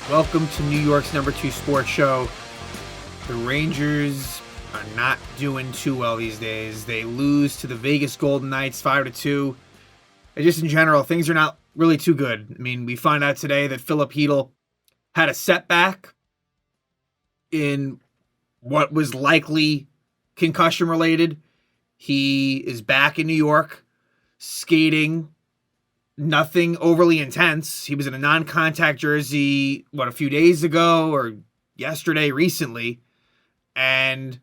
Welcome to New York's number 2 sports show. The Rangers are not doing too well these days. They lose to the Vegas Golden Knights 5-2. And just in general, things are not really too good. I mean, we find out today that Filip Chytil had a setback in what was likely concussion related. He is back in New York, skating. Nothing overly intense. He was in a non-contact jersey, a few days ago or yesterday, recently. And,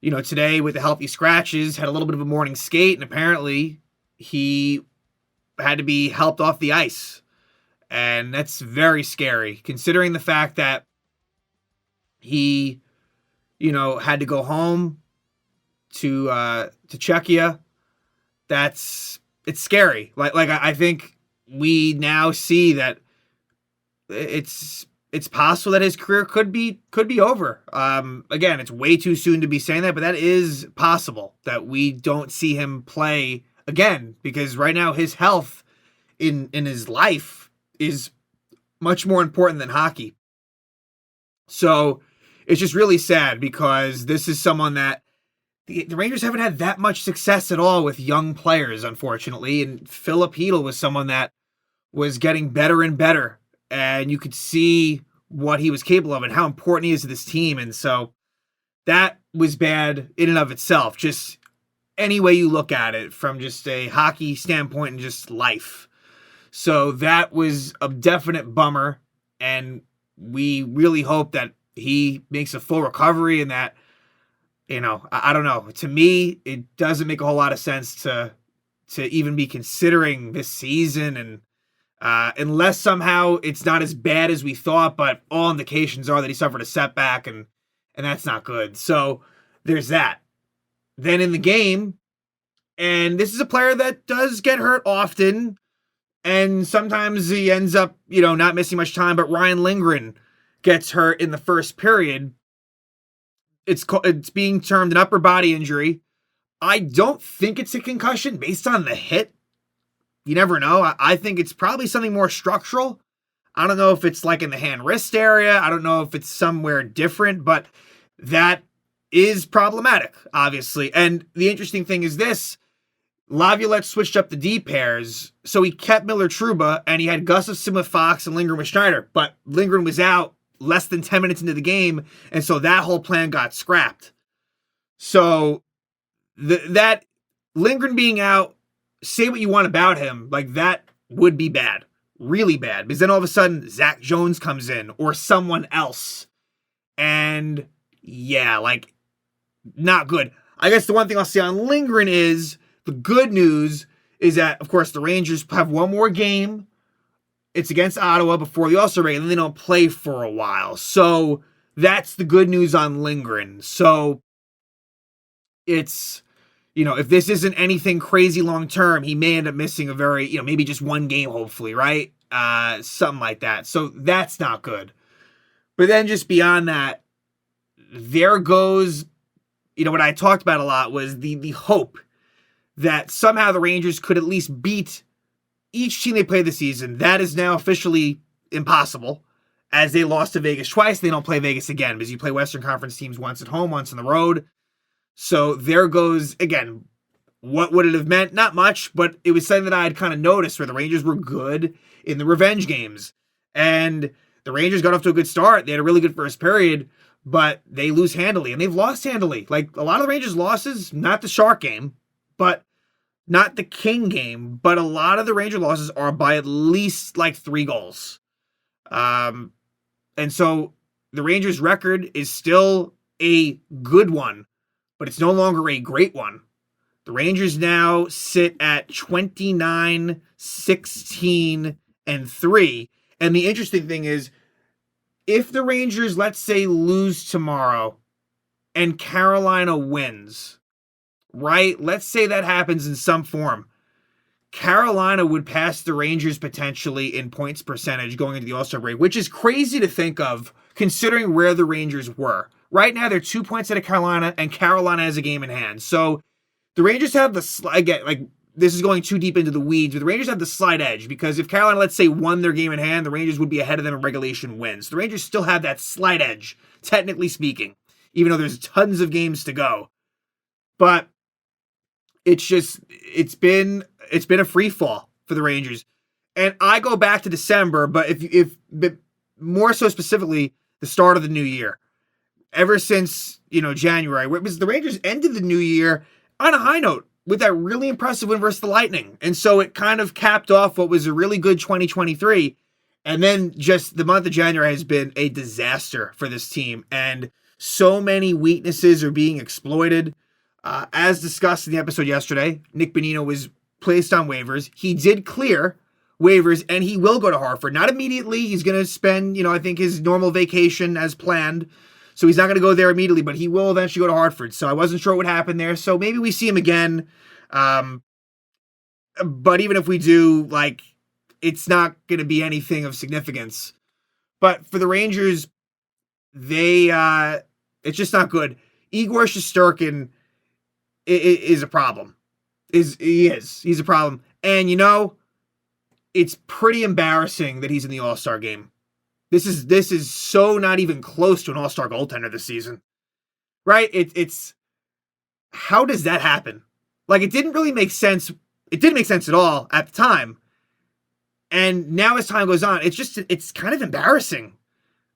today with the healthy scratches, had a little bit of a morning skate, and apparently he had to be helped off the ice. And that's very scary, considering the fact that he, had to go home to Czechia. It's scary. I think we now see that it's possible that his career could be over. Again, it's way too soon to be saying that, but that is possible that we don't see him play again, because right now his health in his life is much more important than hockey. So it's just really sad, because this is someone that the Rangers haven't had that much success at all with young players, unfortunately. And Filip Chytil was someone that was getting better and better. And you could see what he was capable of and how important he is to this team. And so that was bad in and of itself. Just any way you look at it, from just a hockey standpoint and just life. So that was a definite bummer. And we really hope that he makes a full recovery, and that, I don't know. To me, it doesn't make a whole lot of sense to even be considering this season, and unless somehow it's not as bad as we thought, but all indications are that he suffered a setback, and that's not good. So there's that. Then in the game, and this is a player that does get hurt often, and sometimes he ends up, not missing much time, but Ryan Lindgren gets hurt in the first period. It's being termed an upper body injury. I don't think it's a concussion based on the hit. You never know. I think it's probably something more structural. I don't know if it's like in the hand-wrist area. I don't know if it's somewhere different, but that is problematic, obviously. And the interesting thing is this. Laviolette switched up the D pairs, so he kept Miller-Trouba, and he had Gustafsson with Fox and Lindgren with Schneider. But Lindgren was out less than 10 minutes into the game, and so that whole plan got scrapped. So that Lindgren being out, say what you want about him, that would be bad, really bad, because then all of a sudden Zach Jones comes in, or someone else, and not good. I guess the one thing I'll say on Lindgren is, the good news is that, of course, the Rangers have one more game. It's against Ottawa before the All-Star break, and then they don't play for a while. So that's the good news on Lindgren. So it's, if this isn't anything crazy long-term, he may end up missing a very, maybe just one game, hopefully, right? Something like that. So that's not good. But then just beyond that, there goes, what I talked about a lot was the hope that somehow the Rangers could at least beat each team they play this season. That is now officially impossible, as they lost to Vegas twice. They don't play Vegas again, because you play Western Conference teams once at home, once on the road. So there goes, again, what would it have meant? Not much, but it was something that I had kind of noticed, where the Rangers were good in the revenge games. And the Rangers got off to a good start. They had a really good first period, but they lose handily, and they've lost handily. A lot of the Rangers' losses, not the Shark game, but not the King game, but a lot of the Ranger losses are by at least 3 goals. And so the Rangers' record is still a good one, but it's no longer a great one. The Rangers now sit at 29, 16, and 3. And the interesting thing is, if the Rangers, let's say, lose tomorrow and Carolina wins, right? Let's say that happens in some form. Carolina would pass the Rangers potentially in points percentage going into the All-Star break, which is crazy to think of, considering where the Rangers were. Right now, they're 2 points out of Carolina, and Carolina has a game in hand. So the Rangers have again, this is going too deep into the weeds, but the Rangers have the slight edge because if Carolina, let's say, won their game in hand, the Rangers would be ahead of them in regulation wins. The Rangers still have that slight edge, technically speaking, even though there's tons of games to go. But it's been a free fall for the Rangers. And I go back to December, but but more so specifically the start of the new year. Ever since, January, where it was the Rangers ended the new year on a high note with that really impressive win versus the Lightning. And so it kind of capped off what was a really good 2023. And then just the month of January has been a disaster for this team. And so many weaknesses are being exploited. As discussed in the episode yesterday, Nick Bonino was placed on waivers. He did clear waivers, and he will go to Hartford. Not immediately. He's going to spend, I think his normal vacation as planned. So he's not going to go there immediately, but he will eventually go to Hartford. So I wasn't sure what happened there. So maybe we see him again. But even if we do, it's not going to be anything of significance. But for the Rangers, it's just not good. Igor Shesterkin is a problem. He's a problem. And it's pretty embarrassing that he's in the All-Star game. This is so not even close to an All-Star goaltender this season. Right? It's how does that happen? It didn't really make sense. It didn't make sense at all at the time. And now as time goes on, it's kind of embarrassing.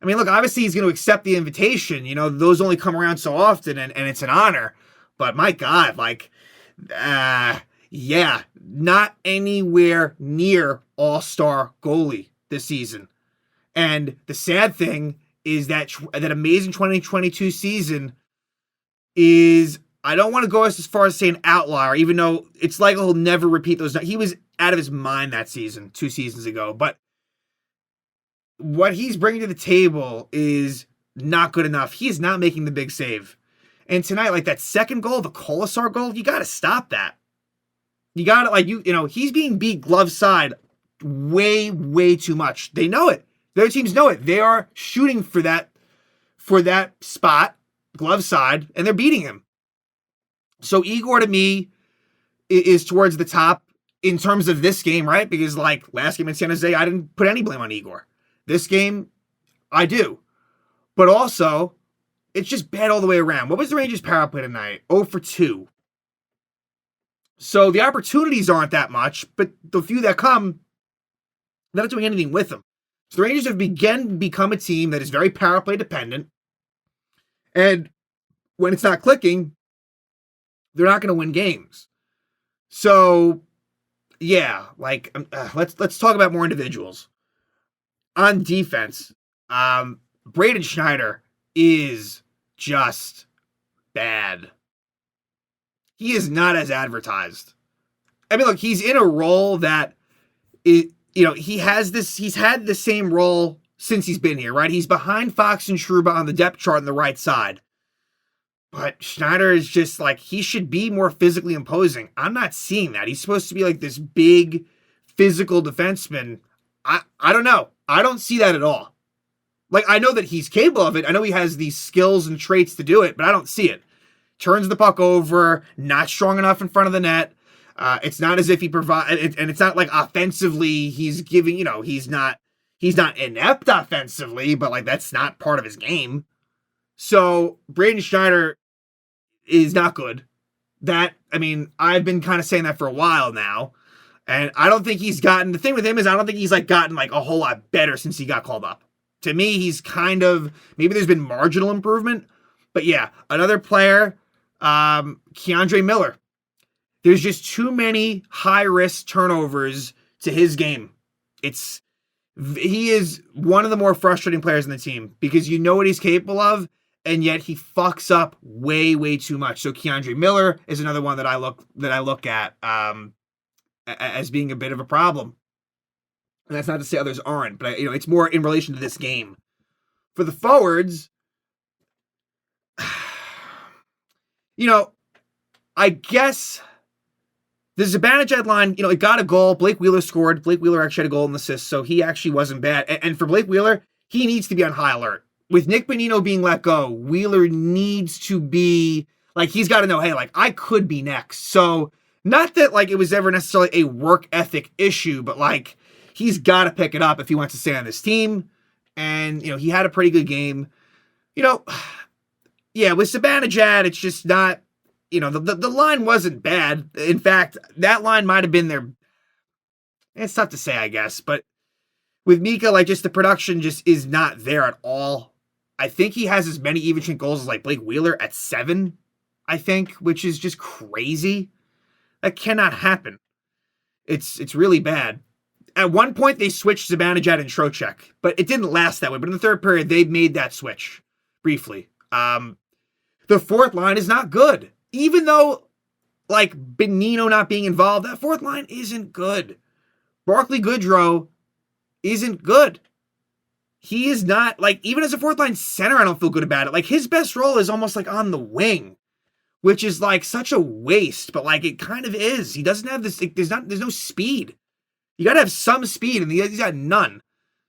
I mean, look, obviously he's going to accept the invitation. Those only come around so often and it's an honor. But my God, not anywhere near All-Star goalie this season. And the sad thing is that amazing 2022 season is, I don't want to go as far as say an outlier, even though it's likely he'll never repeat those. He was out of his mind that season, 2 seasons ago. But what he's bringing to the table is not good enough. He is not making the big save. And tonight, that second goal, the Colasar goal, you got to stop that. You got to, he's being beat glove side way, way too much. They know it. The other teams know it. They are shooting for that spot, glove side, and they're beating him. So Igor, to me, is towards the top in terms of this game, right? Because last game in San Jose, I didn't put any blame on Igor. This game, I do. But also, it's just bad all the way around. What was the Rangers' power play tonight? 0 for 2. So the opportunities aren't that much, but the few that come, they're not doing anything with them. So the Rangers have become a team that is very power play dependent. And when it's not clicking, they're not going to win games. So, yeah, let's talk about more individuals. On defense, Braden Schneider is just bad. He is not as advertised. I mean, look, he's in a role that he's had the same role since he's been here, right? He's behind Fox and Trouba on the depth chart on the right side. But Schneider is just he should be more physically imposing. I'm not seeing that. He's supposed to be this big physical defenseman. I don't know. I don't see that at all. I know that he's capable of it. I know he has these skills and traits to do it, but I don't see it. Turns the puck over, not strong enough in front of the net. It's not as if he provides, and it's not offensively he's giving, he's not inept offensively, but that's not part of his game. So Braden Schneider is not good. I've been kind of saying that for a while now, and I don't think he's gotten, the thing with him is I don't think he's gotten a whole lot better since he got called up. To me, he's kind of, maybe there's been marginal improvement, but yeah, another player, Keandre Miller. There's just too many high-risk turnovers to his game. He is one of the more frustrating players in the team because you know what he's capable of, and yet he fucks up way, way too much. So Keandre Miller is another one that I look at as being a bit of a problem. And that's not to say others aren't, but it's more in relation to this game. For the forwards, I guess the Zibanejad line, it got a goal. Blake Wheeler scored. Blake Wheeler actually had a goal and assist, so he actually wasn't bad. And for Blake Wheeler, he needs to be on high alert. With Nick Bonino being let go, Wheeler needs to be, he's got to know, hey, I could be next. So Not that like it was ever necessarily a work ethic issue, but like he's got to pick it up if he wants to stay on this team. And he had a pretty good game. You know, yeah, with Zibanejad, it's just not. The line wasn't bad. In fact, that line might have been their. It's tough to say, I guess, but with Mika, like just the production just is not there at all. I think he has as many even strength goals as like Blake Wheeler at 7, I think, which is just crazy. That cannot happen. It's really bad. At one point, they switched Zibanejad and Trocheck, but it didn't last that way. But in the third period, they made that switch briefly. The fourth line is not good. Even though, like, Bonino not being involved, that fourth line isn't good. Barclay Goodrow isn't good. He is not, like, even as a fourth line center, I don't feel good about it. Like, his best role is almost like on the wing, which is like such a waste, but like it kind of is. He doesn't have this, like, there's no speed. You got to have some speed, and he's got none.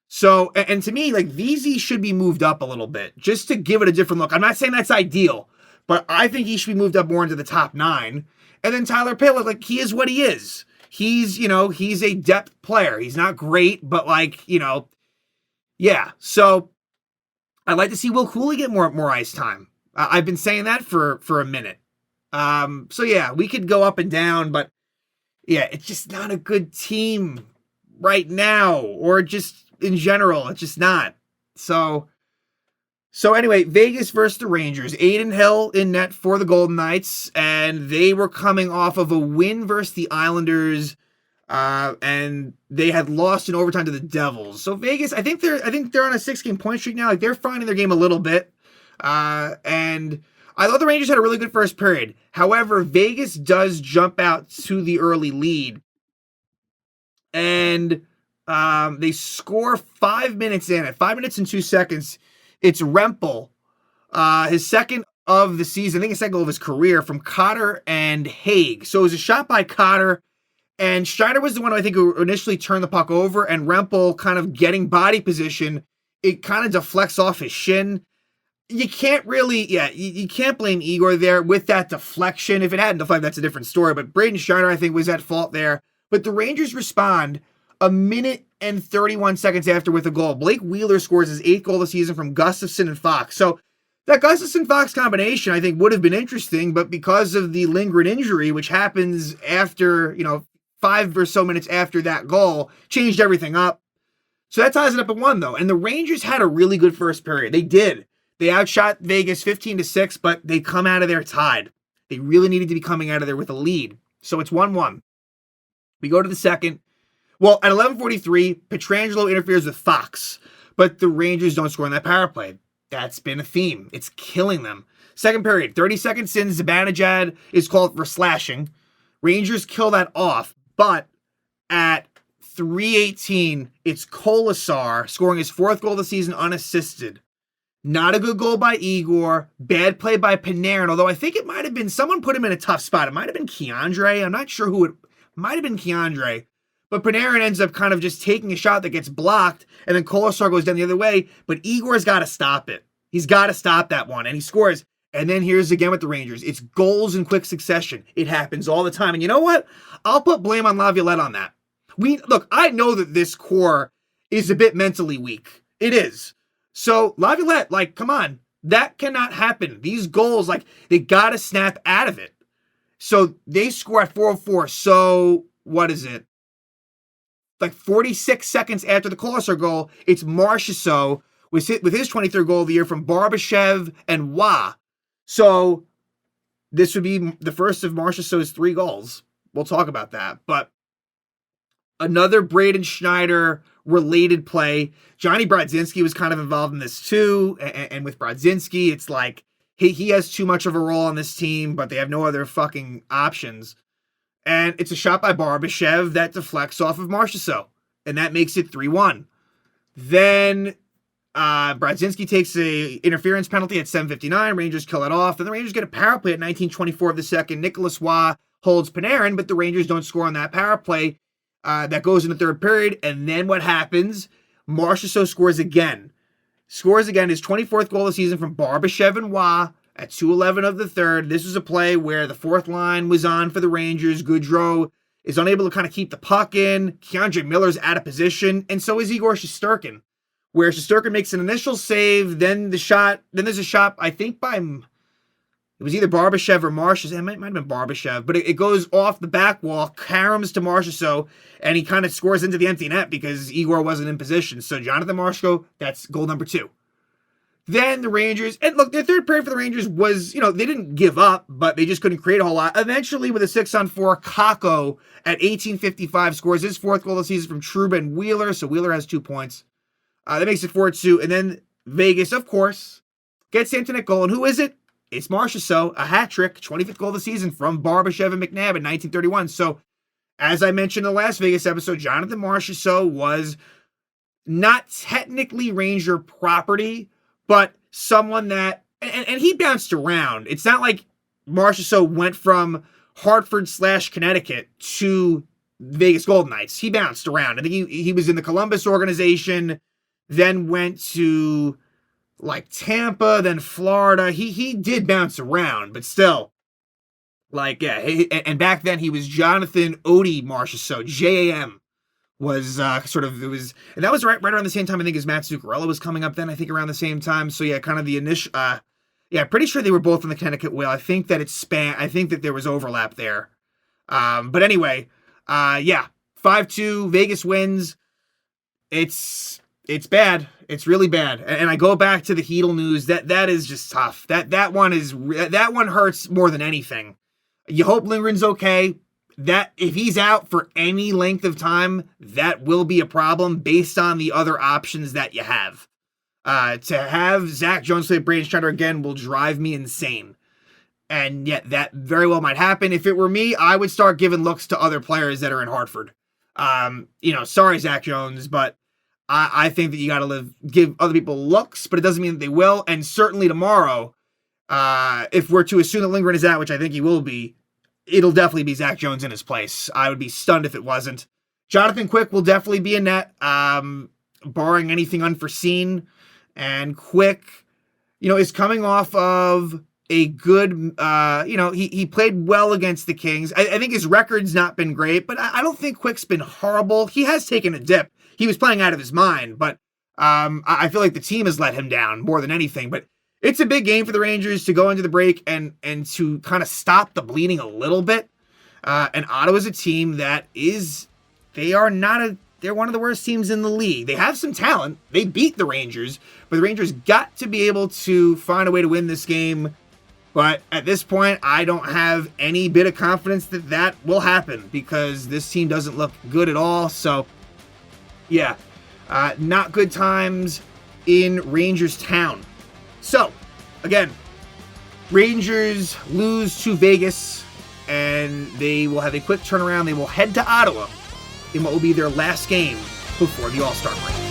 So, and to me, like, VZ should be moved up a little bit just to give it a different look. I'm not saying that's ideal, but I think he should be moved up more into the top 9. And then Tyler Pitlick, like, he is what he is. He's, he's a depth player. He's not great, but like, yeah. So I'd like to see Will Cooley get more ice time. I've been saying that for a minute. So yeah, we could go up and down, but yeah, it's just not a good team right now, or just in general, it's just not. So anyway, Vegas versus the Rangers. Adin Hill in net for the Golden Knights, and they were coming off of a win versus the Islanders, and they had lost in overtime to the Devils. So Vegas, I think they're on a 6-game point streak now. Like, they're finding their game a little bit, and I thought the Rangers had a really good first period. However, Vegas does jump out to the early lead, and they score 5 minutes in. At 5 minutes and 2 seconds, it's Rempel, his second of the season, I think his second goal of his career, from Cotter and Haig. So it was a shot by Cotter, and Strider was the one, I think, who initially turned the puck over, and Rempel kind of getting body position, it kind of deflects off his shin. You can't really, you can't blame Igor there with that deflection. If it hadn't deflected, that's a different story. But Braden Strider, I think, was at fault there. But the Rangers respond a minute and 31 seconds after with a goal. Blake Wheeler scores his 8th goal of the season from Gustafsson and Fox. So that Gustafsson-Fox combination, I think, would have been interesting. But because of the Lindgren injury, which happens after, 5 or so minutes after that goal, changed everything up. So that ties it up at 1, though. And the Rangers had a really good first period. They did. They outshot Vegas 15-6, but they come out of there tied. They really needed to be coming out of there with a lead. So it's 1-1. We go to the second. Well, at 11:43, Pietrangelo interferes with Fox, but the Rangers don't score on that power play. That's been a theme. It's killing them. Second period, 30 seconds in, Zibanejad is called for slashing. Rangers kill that off, but at 3:18, it's Kolasar scoring his 4th goal of the season unassisted. Not a good goal by Igor. Bad play by Panarin, although I think it might have been, someone put him in a tough spot. It might have been Keandre. I'm not sure who it might have been. Keandre. But Panarin ends up kind of just taking a shot that gets blocked, and then Kolasar goes down the other way, but Igor's got to stop it. He's got to stop that one, and he scores. And then here's again with the Rangers. It's goals in quick succession. It happens all the time. And you know what? I'll put blame on Laviolette on that. Look, I know that this core is a bit mentally weak. It is. So Laviolette, like, come on. That cannot happen. These goals, like, they got to snap out of it. So they score at 4:04. So what is it? Like 46 seconds after the Kolasar goal, it's Marchessault with his 23rd goal of the year from Barbashev and Waugh. So this would be the first of Marchessault's 3 goals. We'll talk about that. But another Braden Schneider related play. Johnny Brodzinski was kind of involved in this too. And with Brodzinski, it's like he has too much of a role on this team, but they have no other fucking options. And it's a shot by Barbashev that deflects off of Marchessault. And that makes it 3-1. Then Brodzinski takes a interference penalty at 7:59. Rangers kill it off. Then the Rangers get a power play at 19:24 of the second. Nicholas Waugh holds Panarin, but the Rangers don't score on that power play. That goes in the third period. And then what happens? Marchessault scores again. His 24th goal of the season from Barbashev and Waugh at 2:11 of the third. This was a play where the fourth line was on for the Rangers. Goodrow is unable to kind of keep the puck in. Keandre Miller's out of position, and so is Igor Shesterkin, where Shesterkin makes an initial save, then there's a shot, I think it was either Barbashev or Marchessault. It might have been Barbashev, but it goes off the back wall, caroms to Marchessault, and he kind of scores into the empty net because Igor wasn't in position. So Jonathan Marchessault, that's goal number 2. Then the Rangers, and look, their third period for the Rangers was, they didn't give up, but they just couldn't create a whole lot. Eventually, with a 6-on-4, Kakko at 18:55 scores his 4th goal of the season from Trouba and Wheeler, so Wheeler has 2 points. That makes it 4-2, and then Vegas, of course, gets into that goal, and who is it? It's Marchessault, a hat trick, 25th goal of the season from Barbashev and McNabb in 1931. So, as I mentioned in the last Vegas episode, Jonathan Marchessault was not technically Ranger property, but someone that, and he bounced around. It's not like Marchessault went from Hartford/Connecticut to Vegas Golden Knights. He bounced around. I think he was in the Columbus organization, then went to like Tampa, then Florida. He did bounce around, but still, and back then he was Jonathan Odie Marchessault. JAM was and that was right around the same time I think as Matt Zuccarello was coming up then, I think around the same time. So yeah, kind of the initial, pretty sure they were both in the Connecticut Whale. I think that I think that there was overlap there. But anyway, 5-2, Vegas wins. It's bad. It's really bad. And I go back to the Chytil news. That is just tough. That one hurts more than anything. You hope Lindgren's okay. That if he's out for any length of time, that will be a problem based on the other options that you have. To have Zach Jones play Braden Schneider again will drive me insane. And yet that very well might happen. If it were me, I would start giving looks to other players that are in Hartford. Sorry, Zach Jones, but I think that you got to give other people looks, but it doesn't mean that they will. And certainly tomorrow, if we're to assume that Lindgren is out, which I think he will be, it'll definitely be Zach Jones in his place. I would be stunned if it wasn't. Jonathan Quick will definitely be in net, barring anything unforeseen. And Quick, is coming off of a good, he played well against the Kings. I think his record's not been great, but I don't think Quick's been horrible. He has taken a dip. He was playing out of his mind, but I feel like the team has let him down more than anything. But it's a big game for the Rangers to go into the break and to kind of stop the bleeding a little bit. And Ottawa's a team that they're one of the worst teams in the league. They have some talent. They beat the Rangers, but the Rangers got to be able to find a way to win this game. But at this point, I don't have any bit of confidence that will happen because this team doesn't look good at all. So, yeah, not good times in Rangers town. So, again, Rangers lose to Vegas, and they will have a quick turnaround. They will head to Ottawa in what will be their last game before the All-Star break.